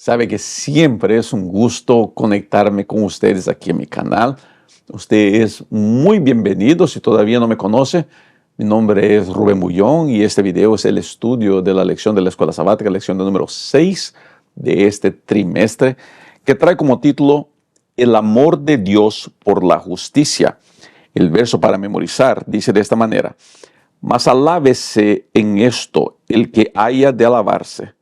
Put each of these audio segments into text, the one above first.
Sabe que siempre es un gusto conectarme con ustedes aquí en mi canal. Usted es muy bienvenido si todavía no me conoce. Mi nombre es Rubén Bullón y este video es el estudio de la lección de la Escuela Sabática, lección de número 6 de este trimestre, que trae como título El amor de Dios por la justicia. El verso para memorizar dice de esta manera: mas alábese en esto el que haya de alabarse,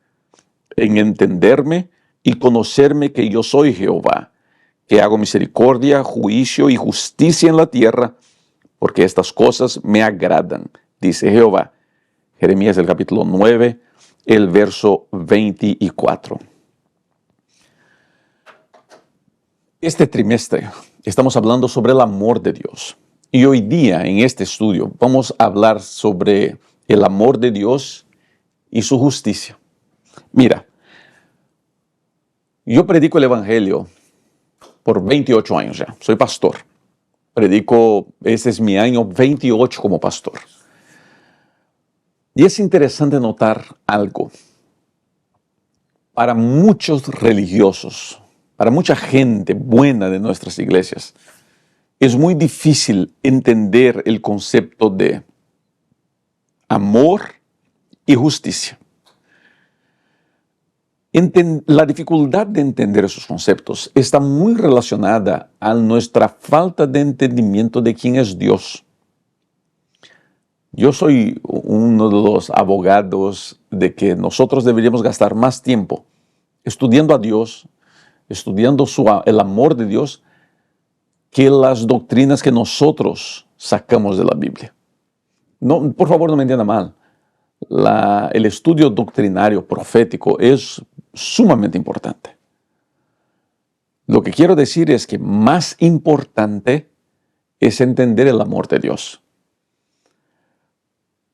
en entenderme y conocerme que yo soy Jehová, que hago misericordia, juicio y justicia en la tierra, porque estas cosas me agradan, dice Jehová. Jeremías el capítulo 9, el verso 24. Este trimestre estamos hablando sobre el amor de Dios. Y hoy día en este estudio vamos a hablar sobre el amor de Dios y su justicia. Mira, yo predico el Evangelio por 28 años ya. Soy pastor. Predico, este es mi año 28 como pastor. Y es interesante notar algo. Para muchos religiosos, para mucha gente buena de nuestras iglesias, es muy difícil entender el concepto de amor y justicia. La dificultad de entender esos conceptos está muy relacionada a nuestra falta de entendimiento de quién es Dios. Yo soy uno de los abogados de que nosotros deberíamos gastar más tiempo estudiando a Dios, estudiando el amor de Dios, que las doctrinas que nosotros sacamos de la Biblia. No, por favor, no me entienda mal. El estudio doctrinario profético es sumamente importante. Lo que quiero decir es que más importante es entender el amor de Dios.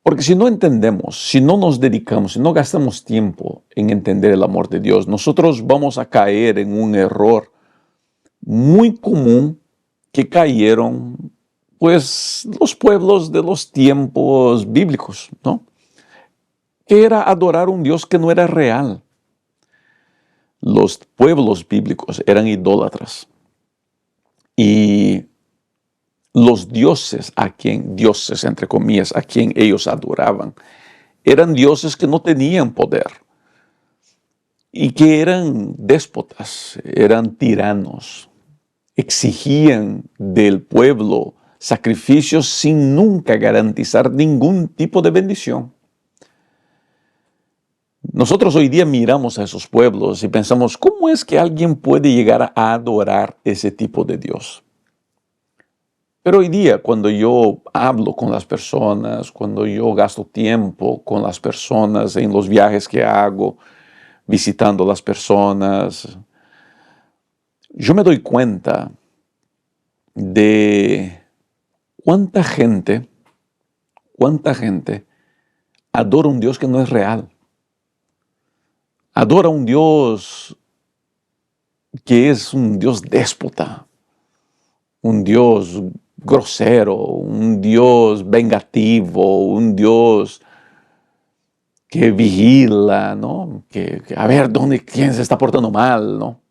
Porque si no entendemos, si no nos dedicamos, si no gastamos tiempo en entender el amor de Dios, nosotros vamos a caer en un error muy común que cayeron, pues, los pueblos de los tiempos bíblicos, ¿no? Que era adorar a un Dios que no era real. Los pueblos bíblicos eran idólatras. Y los dioses entre comillas, a quien ellos adoraban, eran dioses que no tenían poder y que eran déspotas, eran tiranos. Exigían del pueblo sacrificios sin nunca garantizar ningún tipo de bendición. Nosotros hoy día miramos a esos pueblos y pensamos, ¿cómo es que alguien puede llegar a adorar ese tipo de Dios? Pero hoy día, cuando yo hablo con las personas, cuando yo gasto tiempo con las personas en los viajes que hago, visitando a las personas, yo me doy cuenta de cuánta gente adora un Dios que no es real. Adora un Dios que es un Dios déspota, un Dios grosero, un Dios vengativo, un Dios que vigila, ¿no? Que a ver, ¿quién se está portando mal, ¿no?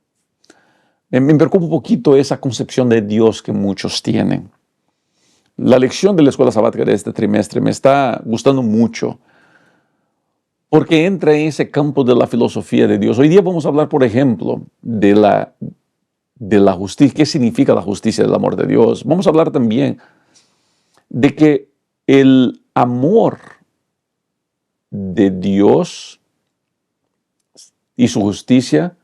Me preocupa un poquito esa concepción de Dios que muchos tienen. La lección de la Escuela Sabática de este trimestre me está gustando mucho porque entra en ese campo de la filosofía de Dios. Hoy día vamos a hablar, por ejemplo, de la justicia. ¿Qué significa la justicia del amor de Dios? Vamos a hablar también de que el amor de Dios y su justicia,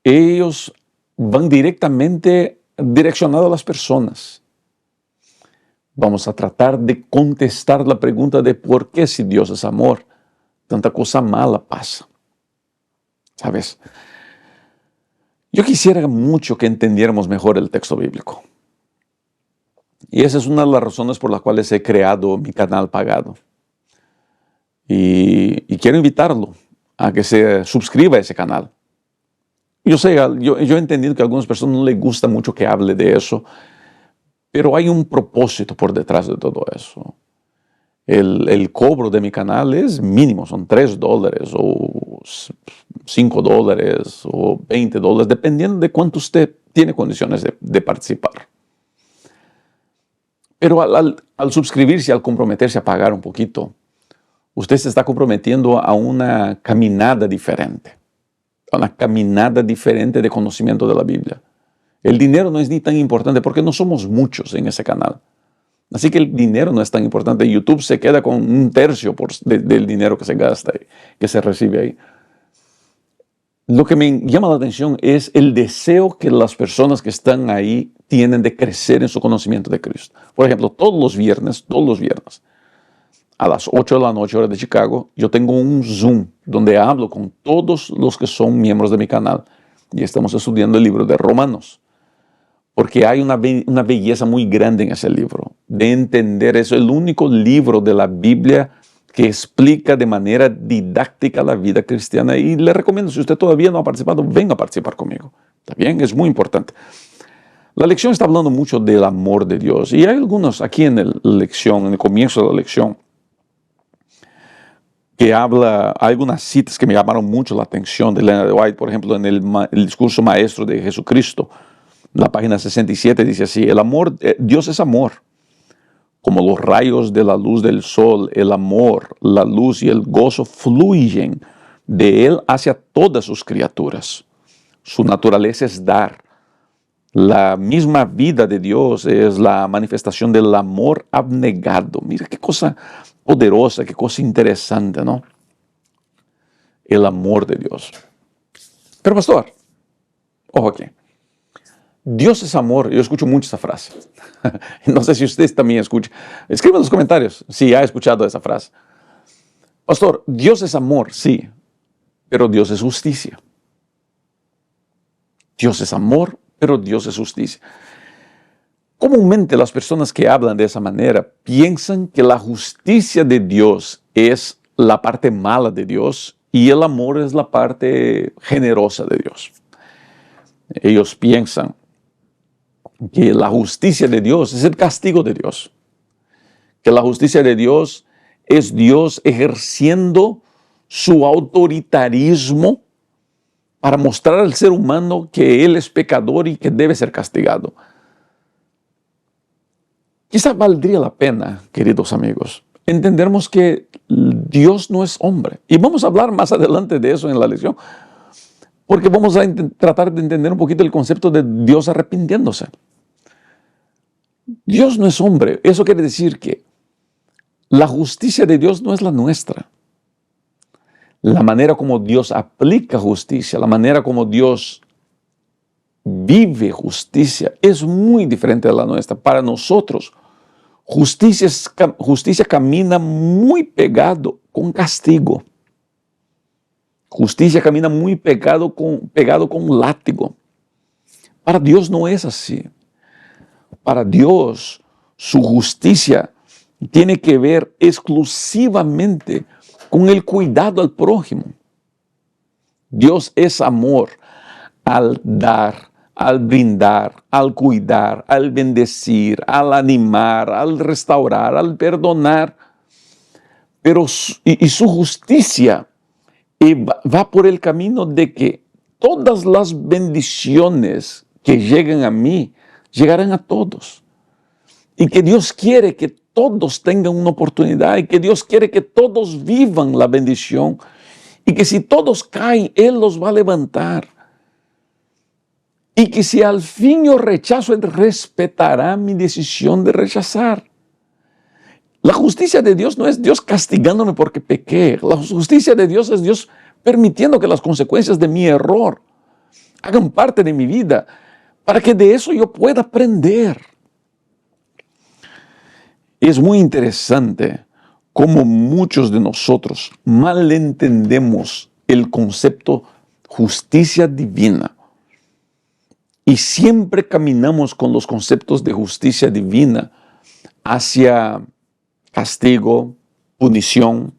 ellos van directamente direccionados a las personas. Vamos a tratar de contestar la pregunta de por qué, si Dios es amor, tanta cosa mala pasa. ¿Sabes? Yo quisiera mucho que entendiéramos mejor el texto bíblico. Y esa es una de las razones por las cuales he creado mi canal pagado. Y quiero invitarlo a que se suscriba a ese canal. Yo sé, yo he entendido que a algunas personas no les gusta mucho que hable de eso, pero hay un propósito por detrás de todo eso. El cobro de mi canal es mínimo, son $3 o $5 o $20, dependiendo de cuánto usted tiene condiciones de participar. Pero al suscribirse, al comprometerse a pagar un poquito, usted se está comprometiendo a una caminada diferente, de conocimiento de la Biblia. El dinero no es ni tan importante porque no somos muchos en ese canal. Así que el dinero no es tan importante. YouTube se queda con 1/3 del dinero que se gasta, que se recibe ahí. Lo que me llama la atención es el deseo que las personas que están ahí tienen de crecer en su conocimiento de Cristo. Por ejemplo, todos los viernes, a las 8 de la noche, hora de Chicago, yo tengo un Zoom donde hablo con todos los que son miembros de mi canal. Y estamos estudiando el libro de Romanos. Porque hay una belleza muy grande en ese libro, de entender. Es el único libro de la Biblia que explica de manera didáctica la vida cristiana. Y le recomiendo, si usted todavía no ha participado, venga a participar conmigo. ¿Está bien? Es muy importante. La lección está hablando mucho del amor de Dios. Y hay algunos aquí en en el comienzo de la lección, que habla, hay algunas citas que me llamaron mucho la atención de Leonard White, por ejemplo, en el discurso maestro de Jesucristo. La página 67 dice así: Dios es amor. Como los rayos de la luz del sol, el amor, la luz y el gozo fluyen de Él hacia todas sus criaturas. Su naturaleza es dar. La misma vida de Dios es la manifestación del amor abnegado. Mira qué cosa poderosa, qué cosa interesante, ¿no? El amor de Dios. Pero pastor, ojo aquí. Dios es amor. Yo escucho mucho esa frase. No sé si ustedes también escuchan. Escriban en los comentarios si ha escuchado esa frase. Pastor, Dios es amor, sí, pero Dios es justicia. Dios es amor, pero Dios es justicia. Comúnmente las personas que hablan de esa manera piensan que la justicia de Dios es la parte mala de Dios y el amor es la parte generosa de Dios. Ellos piensan que la justicia de Dios es el castigo de Dios. Que la justicia de Dios es Dios ejerciendo su autoritarismo para mostrar al ser humano que él es pecador y que debe ser castigado. Quizá valdría la pena, queridos amigos, entendermos que Dios no es hombre. Y vamos a hablar más adelante de eso en la lección, porque vamos a tratar de entender un poquito el concepto de Dios arrepintiéndose. Dios no es hombre. Eso quiere decir que la justicia de Dios no es la nuestra. La manera como Dios aplica justicia, la manera como Dios vive justicia es muy diferente de la nuestra. Para nosotros, justicia camina muy pegado con castigo. Justicia camina muy pegado con látigo. Para Dios no es así. Para Dios, su justicia tiene que ver exclusivamente con el cuidado al prójimo. Dios es amor al dar, al brindar, al cuidar, al bendecir, al animar, al restaurar, al perdonar. Pero su justicia va por el camino de que todas las bendiciones que lleguen a mí llegarán a todos. Y que Dios quiere que todos tengan una oportunidad y que Dios quiere que todos vivan la bendición y que si todos caen, Él los va a levantar. Y que si al fin yo rechazo, Él respetará mi decisión de rechazar. La justicia de Dios no es Dios castigándome porque pequé. La justicia de Dios es Dios permitiendo que las consecuencias de mi error hagan parte de mi vida para que de eso yo pueda aprender. Es muy interesante cómo muchos de nosotros mal entendemos el concepto justicia divina. Y siempre caminamos con los conceptos de justicia divina hacia castigo, punición.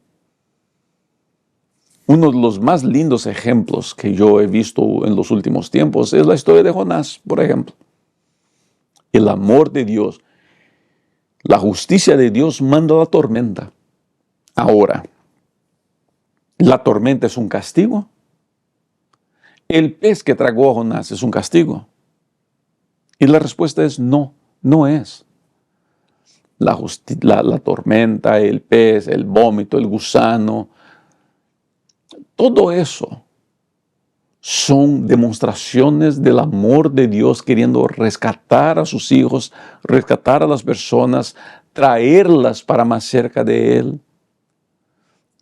Uno de los más lindos ejemplos que yo he visto en los últimos tiempos es la historia de Jonás, por ejemplo. El amor de Dios, la justicia de Dios manda la tormenta. Ahora, ¿La tormenta es un castigo? ¿El pez que tragó a Jonás es un castigo? Y la respuesta es no, no es. La tormenta, el pez, el vómito, el gusano, todo eso son demostraciones del amor de Dios queriendo rescatar a sus hijos, rescatar a las personas, traerlas para más cerca de Él.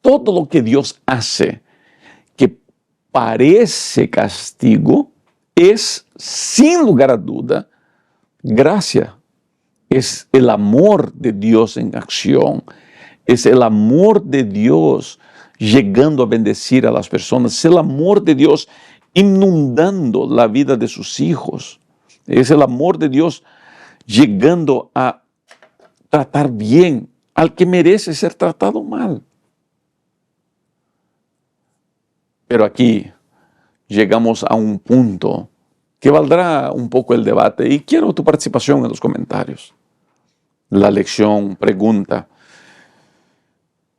Todo lo que Dios hace que parece castigo es, sin lugar a duda, gracia. Es el amor de Dios en acción. Es el amor de Dios llegando a bendecir a las personas. Es el amor de Dios inundando la vida de sus hijos. Es el amor de Dios llegando a tratar bien al que merece ser tratado mal. Pero aquí llegamos a un punto que valdrá un poco el debate y quiero tu participación en los comentarios. La lección pregunta: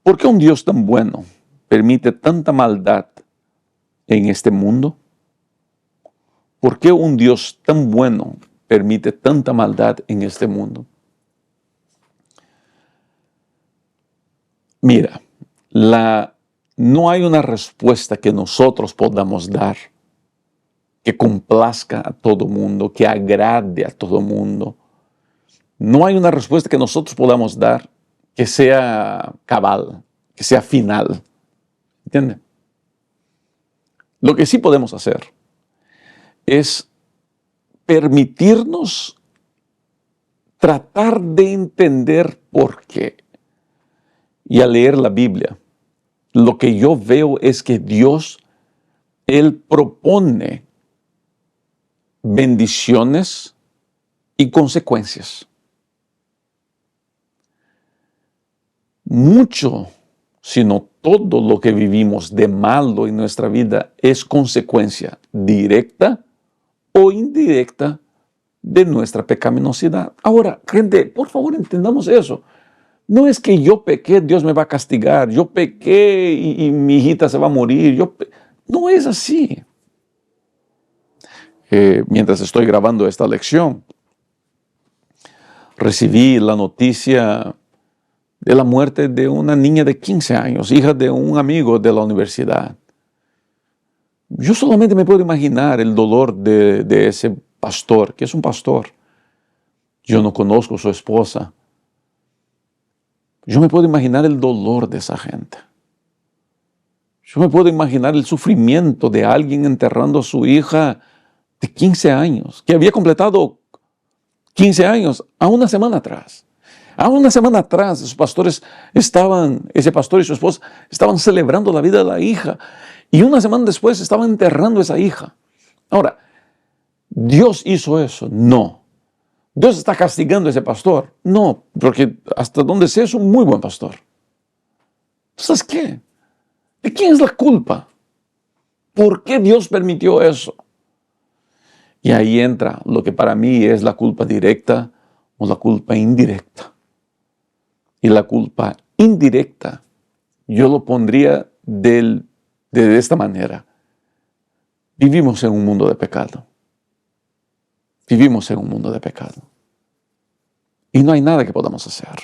¿por qué un Dios tan bueno permite tanta maldad en este mundo? ¿Por qué un Dios tan bueno permite tanta maldad en este mundo? Mira, no hay una respuesta que nosotros podamos dar que complazca a todo mundo, que agrade a todo mundo. No hay una respuesta que nosotros podamos dar que sea cabal, que sea final. ¿Entienden? Lo que sí podemos hacer es permitirnos tratar de entender por qué. Y al leer la Biblia, lo que yo veo es que Dios, Él propone bendiciones y consecuencias. Mucho, sino todo lo que vivimos de malo en nuestra vida es consecuencia directa o indirecta de nuestra pecaminosidad. Ahora, gente, por favor entendamos eso. No es que yo pequé, Dios me va a castigar. Yo pequé y mi hijita se va a morir. No es así. Mientras estoy grabando esta lección, recibí la noticia de la muerte de una niña de 15 años, hija de un amigo de la universidad. Yo solamente me puedo imaginar el dolor de ese pastor, que es un pastor. Yo no conozco a su esposa. Yo me puedo imaginar el dolor de esa gente. Yo me puedo imaginar el sufrimiento de alguien enterrando a su hija de 15 años, que había completado 15 años a una semana atrás. A una semana atrás, ese pastor y su esposa estaban celebrando la vida de la hija. Y una semana después estaban enterrando a esa hija. Ahora, ¿Dios hizo eso? No. ¿Dios está castigando a ese pastor? No, porque hasta donde sé es un muy buen pastor. ¿Sabes qué? ¿De quién es la culpa? ¿Por qué Dios permitió eso? Y ahí entra lo que para mí es la culpa directa o la culpa indirecta. Y la culpa indirecta yo lo pondría de esta manera. Vivimos en un mundo de pecado. Vivimos en un mundo de pecado. Y no hay nada que podamos hacer.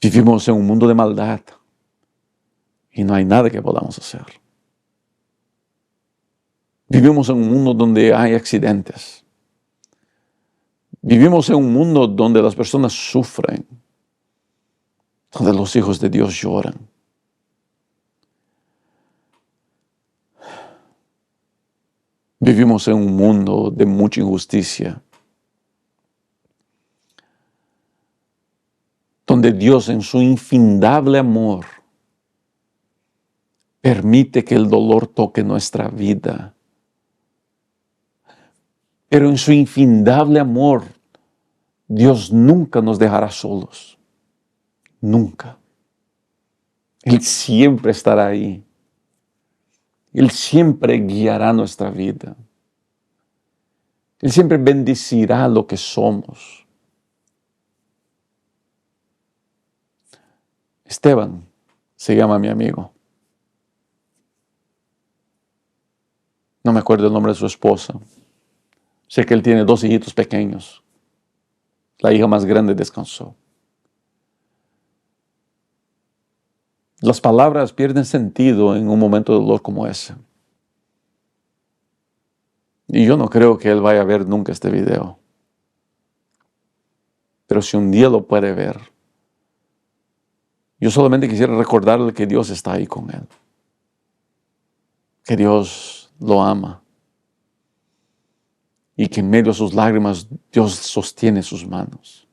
Vivimos en un mundo de maldad. Y no hay nada que podamos hacer. Vivimos en un mundo donde hay accidentes. Vivimos en un mundo donde las personas sufren, donde los hijos de Dios lloran. Vivimos en un mundo de mucha injusticia, donde Dios en su infindable amor permite que el dolor toque nuestra vida. Pero en su infindable amor, Dios nunca nos dejará solos. Nunca. Él siempre estará ahí. Él siempre guiará nuestra vida. Él siempre bendecirá lo que somos. Esteban se llama mi amigo. No me acuerdo el nombre de su esposa. Sé que él tiene 2 hijitos pequeños. La hija más grande descansó. Las palabras pierden sentido en un momento de dolor como ese. Y yo no creo que él vaya a ver nunca este video. Pero si un día lo puede ver, yo solamente quisiera recordarle que Dios está ahí con él. Que Dios lo ama. Y que en medio de sus lágrimas Dios sostiene sus manos.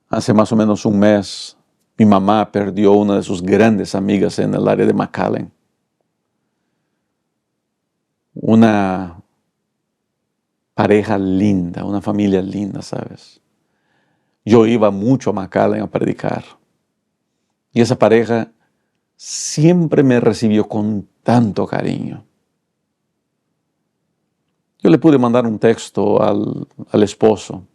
Hace más o menos un mes, mi mamá perdió una de sus grandes amigas en el área de McAllen. Una pareja linda, una familia linda, ¿sabes? Yo iba mucho a McAllen a predicar. Y esa pareja siempre me recibió con tanto cariño. Yo le pude mandar un texto al esposo.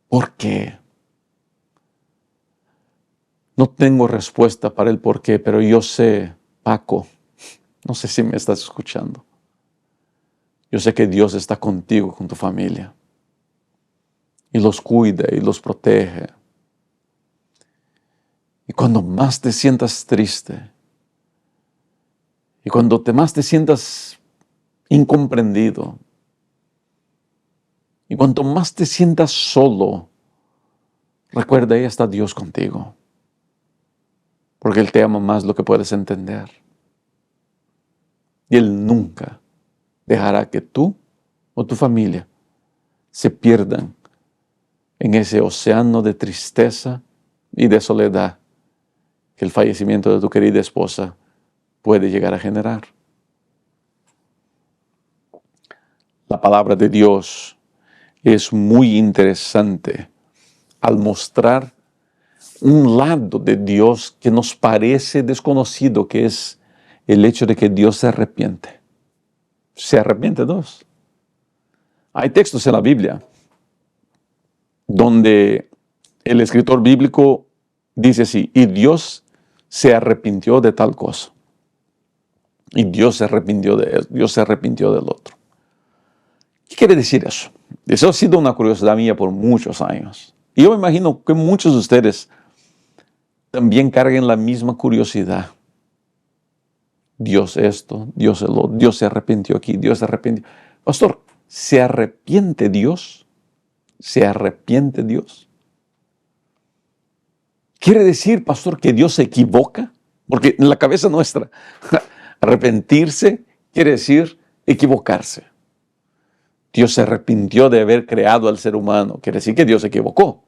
¿Por qué? No tengo respuesta para el por qué, pero yo sé, Paco, no sé si me estás escuchando. Yo sé que Dios está contigo, con tu familia. Y los cuida y los protege. Y cuando más te sientas triste, y cuando más te sientas incomprendido, y cuanto más te sientas solo, recuerda, ahí está Dios contigo. Porque Él te ama más de lo que puedes entender. Y Él nunca dejará que tú o tu familia se pierdan en ese océano de tristeza y de soledad que el fallecimiento de tu querida esposa puede llegar a generar. La palabra de Dios es muy interesante al mostrar un lado de Dios que nos parece desconocido, que es el hecho de que Dios se arrepiente. Se arrepiente Dios. Hay textos en la Biblia donde el escritor bíblico dice así: y Dios se arrepintió de tal cosa. Y Dios se arrepintió de eso, Dios se arrepintió del otro. ¿Qué quiere decir eso? Eso ha sido una curiosidad mía por muchos años. Y yo me imagino que muchos de ustedes también carguen la misma curiosidad. Dios esto, Dios el otro, Dios se arrepintió aquí, Dios se arrepintió. Pastor, ¿se arrepiente Dios? ¿Se arrepiente Dios? ¿Quiere decir, pastor, que Dios se equivoca? Porque en la cabeza nuestra, arrepentirse quiere decir equivocarse. Dios se arrepintió de haber creado al ser humano. Quiere decir que Dios se equivocó.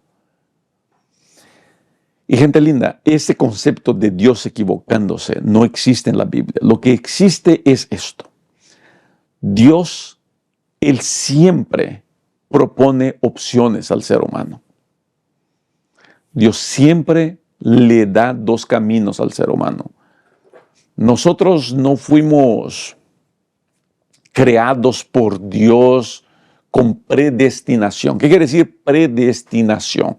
Y gente linda, ese concepto de Dios equivocándose no existe en la Biblia. Lo que existe es esto. Dios, Él siempre propone opciones al ser humano. Dios siempre le da 2 caminos al ser humano. Nosotros no fuimos creados por Dios con predestinación. ¿Qué quiere decir predestinación?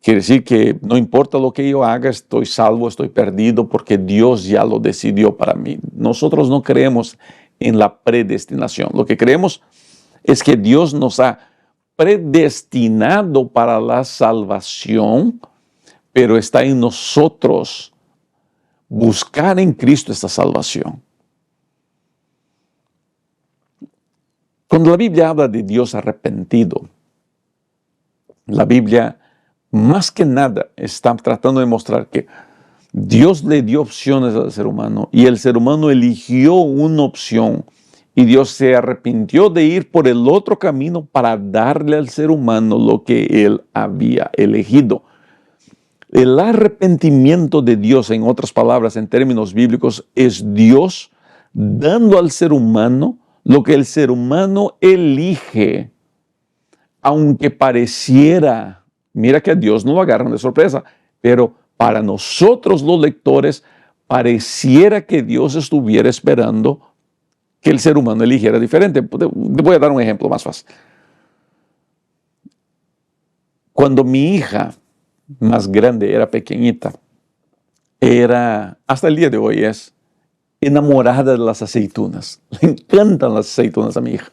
Quiere decir que no importa lo que yo haga, estoy salvo, estoy perdido, porque Dios ya lo decidió para mí. Nosotros no creemos en la predestinación. Lo que creemos es que Dios nos ha predestinado para la salvación, pero está en nosotros buscar en Cristo esta salvación. Cuando la Biblia habla de Dios arrepentido, la Biblia más que nada está tratando de mostrar que Dios le dio opciones al ser humano y el ser humano eligió una opción y Dios se arrepintió de ir por el otro camino para darle al ser humano lo que él había elegido. El arrepentimiento de Dios, en otras palabras, en términos bíblicos, es Dios dando al ser humano lo que el ser humano elige, aunque pareciera, mira que a Dios no lo agarran de sorpresa, pero para nosotros los lectores pareciera que Dios estuviera esperando que el ser humano eligiera diferente. Voy a dar un ejemplo más fácil. Cuando mi hija más grande era pequeñita, hasta el día de hoy es enamorada de las aceitunas. Le encantan las aceitunas a mi hija.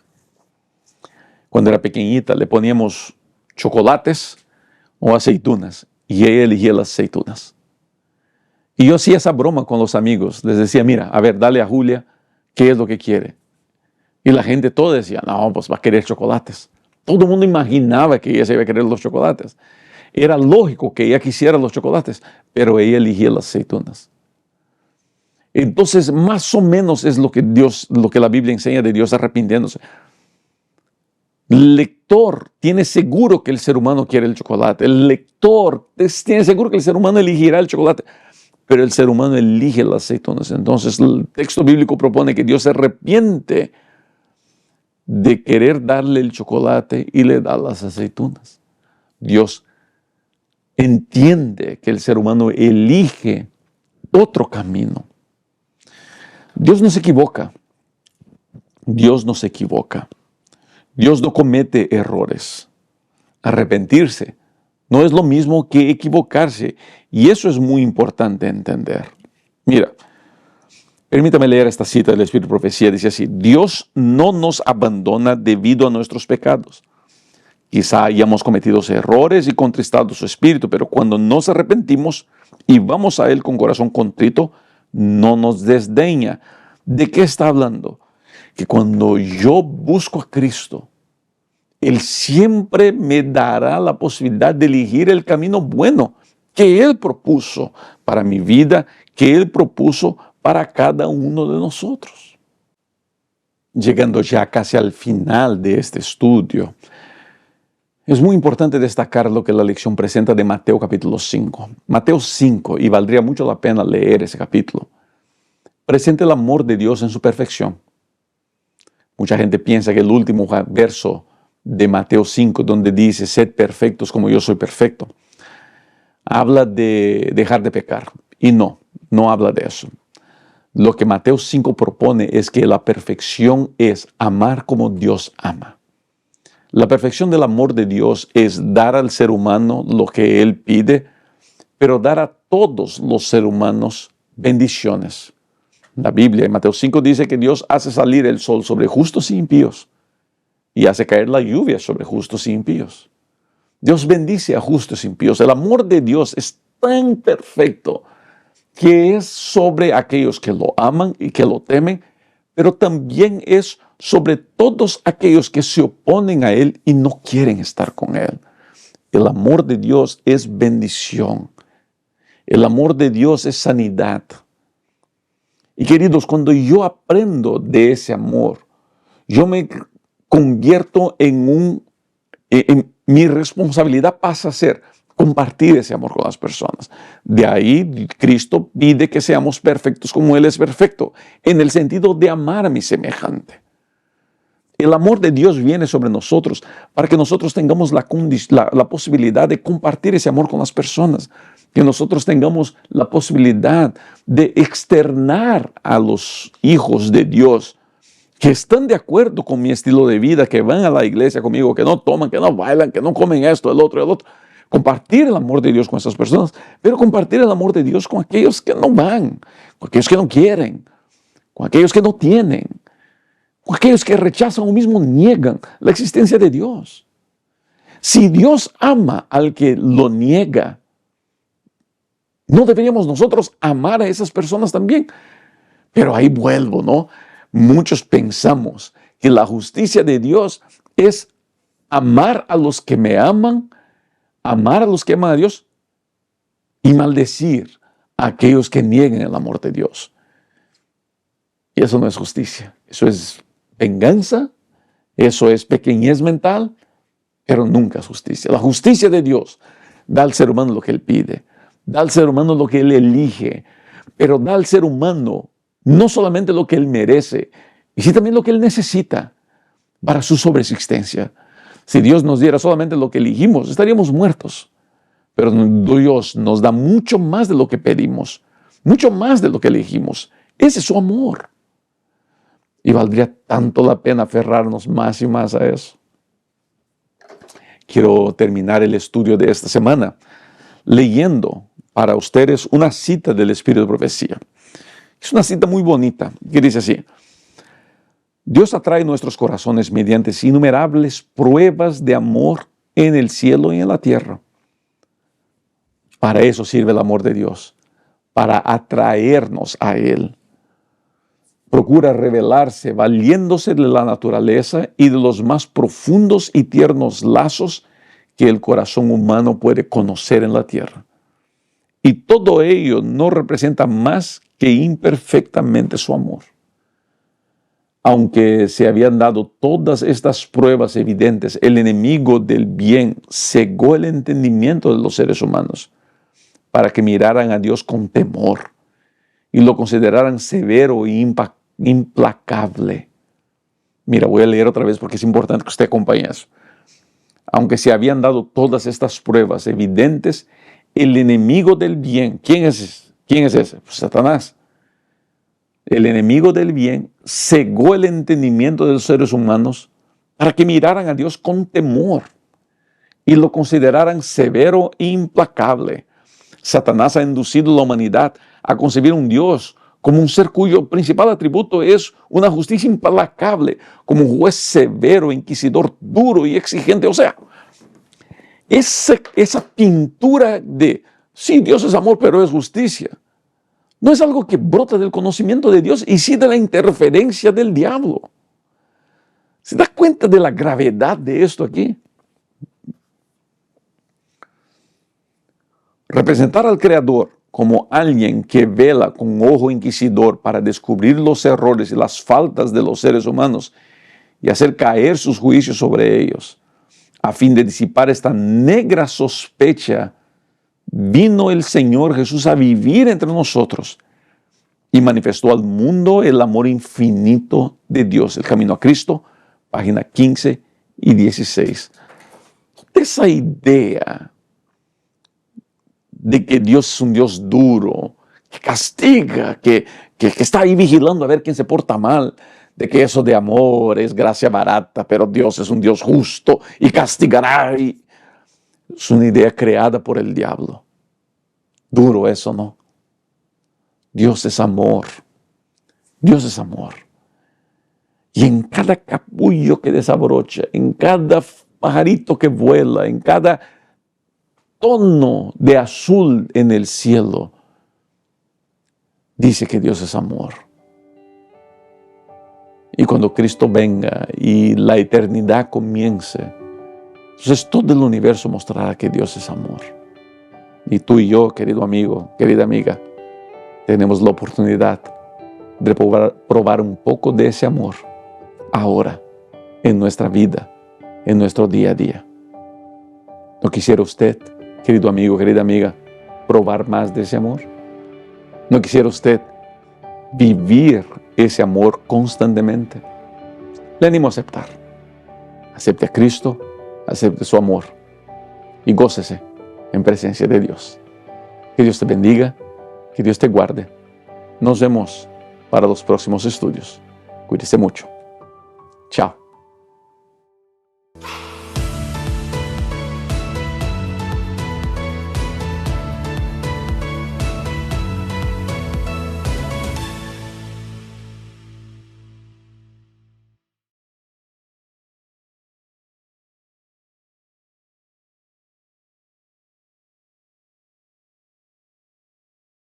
Cuando era pequeñita le poníamos chocolates o aceitunas y ella elegía las aceitunas. Y yo hacía esa broma con los amigos. Les decía, mira, a ver, dale a Julia qué es lo que quiere. Y la gente toda decía, no, pues va a querer chocolates. Todo el mundo imaginaba que ella se iba a querer los chocolates. Era lógico que ella quisiera los chocolates, pero ella elegía las aceitunas. Entonces, más o menos es lo que la Biblia enseña de Dios arrepintiéndose. El lector tiene seguro que el ser humano quiere el chocolate. El lector tiene seguro que el ser humano elegirá el chocolate. Pero el ser humano elige las aceitunas. Entonces, el texto bíblico propone que Dios se arrepiente de querer darle el chocolate y le da las aceitunas. Dios entiende que el ser humano elige otro camino. Dios no se equivoca. Dios no se equivoca. Dios no comete errores. Arrepentirse no es lo mismo que equivocarse. Y eso es muy importante entender. Mira, permítame leer esta cita del Espíritu de Profecía. Dice así: Dios no nos abandona debido a nuestros pecados. Quizá hayamos cometido errores y contristado su espíritu, pero cuando nos arrepentimos y vamos a Él con corazón contrito, no nos desdeña. ¿De qué está hablando? Que cuando yo busco a Cristo, Él siempre me dará la posibilidad de elegir el camino bueno que Él propuso para mi vida, que Él propuso para cada uno de nosotros. Llegando ya casi al final de este estudio, es muy importante destacar lo que la lección presenta de Mateo capítulo 5. Mateo 5, y valdría mucho la pena leer ese capítulo, presenta el amor de Dios en su perfección. Mucha gente piensa que el último verso de Mateo 5, donde dice, sed perfectos como yo soy perfecto, habla de dejar de pecar. Y no habla de eso. Lo que Mateo 5 propone es que la perfección es amar como Dios ama. La perfección del amor de Dios es dar al ser humano lo que Él pide, pero dar a todos los seres humanos bendiciones. La Biblia en Mateo 5 dice que Dios hace salir el sol sobre justos y impíos y hace caer la lluvia sobre justos y impíos. Dios bendice a justos y impíos. El amor de Dios es tan perfecto que es sobre aquellos que lo aman y que lo temen, pero también es sobre todos aquellos que se oponen a Él y no quieren estar con Él. El amor de Dios es bendición. El amor de Dios es sanidad. Y queridos, cuando yo aprendo de ese amor, yo me convierto en mi responsabilidad pasa a ser compartir ese amor con las personas. De ahí Cristo pide que seamos perfectos como Él es perfecto, en el sentido de amar a mi semejante. El amor de Dios viene sobre nosotros para que nosotros tengamos la posibilidad de compartir ese amor con las personas, que nosotros tengamos la posibilidad de externar a los hijos de Dios que están de acuerdo con mi estilo de vida, que van a la iglesia conmigo, que no toman, que no bailan, que no comen esto, el otro. Compartir el amor de Dios con esas personas, pero compartir el amor de Dios con aquellos que no van, con aquellos que no quieren, con aquellos que no tienen, con aquellos que rechazan o mismo niegan la existencia de Dios. Si Dios ama al que lo niega, ¿no deberíamos nosotros amar a esas personas también? Pero ahí vuelvo, ¿no? Muchos pensamos que la justicia de Dios es amar a los que me aman, amar a los que aman a Dios y maldecir a aquellos que nieguen el amor de Dios. Y eso no es justicia. Eso es venganza, eso es pequeñez mental, pero nunca es justicia. La justicia de Dios da al ser humano lo que Él pide, da al ser humano lo que Él elige, pero da al ser humano no solamente lo que Él merece, y sí también lo que Él necesita para su sobreexistencia. Si Dios nos diera solamente lo que elegimos, estaríamos muertos. Pero Dios nos da mucho más de lo que pedimos, mucho más de lo que elegimos. Ese es su amor. Y valdría tanto la pena aferrarnos más y más a eso. quiero terminar el estudio de esta semana leyendo para ustedes una cita del Espíritu de Profecía. Es una cita muy bonita que dice así: Dios atrae nuestros corazones mediante innumerables pruebas de amor en el cielo y en la tierra. Para eso sirve el amor de Dios, para atraernos a Él. Procura revelarse valiéndose de la naturaleza y de los más profundos y tiernos lazos que el corazón humano puede conocer en la tierra. Y todo ello no representa más que imperfectamente su amor. Aunque se habían dado todas estas pruebas evidentes, el enemigo del bien cegó el entendimiento de los seres humanos para que miraran a Dios con temor y lo consideraran severo e implacable. Mira, voy a leer otra vez porque es importante que usted acompañe eso. Aunque se habían dado todas estas pruebas evidentes, el enemigo del bien, ¿quién es ese? Pues Satanás. El enemigo del bien cegó el entendimiento de los seres humanos para que miraran a Dios con temor y lo consideraran severo e implacable. Satanás ha inducido a la humanidad a concebir un Dios como un ser cuyo principal atributo es una justicia implacable, como un juez severo, inquisidor, duro y exigente. O sea, esa pintura de, sí, Dios es amor, pero es justicia, no es algo que brota del conocimiento de Dios y sí de la interferencia del diablo. ¿Se da cuenta de la gravedad de esto aquí? Representar al Creador como alguien que vela con ojo inquisidor para descubrir los errores y las faltas de los seres humanos y hacer caer sus juicios sobre ellos, a fin de disipar esta negra sospecha, vino el Señor Jesús a vivir entre nosotros y manifestó al mundo el amor infinito de Dios. El Camino a Cristo, página 15 y 16. Esa idea de que Dios es un Dios duro, que castiga, que está ahí vigilando a ver quién se porta mal, de que eso de amor es gracia barata, pero Dios es un Dios justo y castigará. Es una idea creada por el diablo. Duro eso, ¿no? Dios es amor. Dios es amor. Y en cada capullo que desabrocha, en cada pajarito que vuela, en cada tono de azul en el cielo, dice que Dios es amor. Y cuando Cristo venga y la eternidad comience, entonces todo el universo mostrará que Dios es amor. Y tú y yo, querido amigo, querida amiga, tenemos la oportunidad de probar un poco de ese amor ahora, en nuestra vida, en nuestro día a día. ¿No quisiera usted, querido amigo, querida amiga, probar más de ese amor? ¿No quisiera usted vivir ese amor constantemente? Le animo a aceptar. Acepte a Cristo, acepte su amor y gócese en presencia de Dios. Que Dios te bendiga, que Dios te guarde. Nos vemos para los próximos estudios. Cuídese mucho. Chao.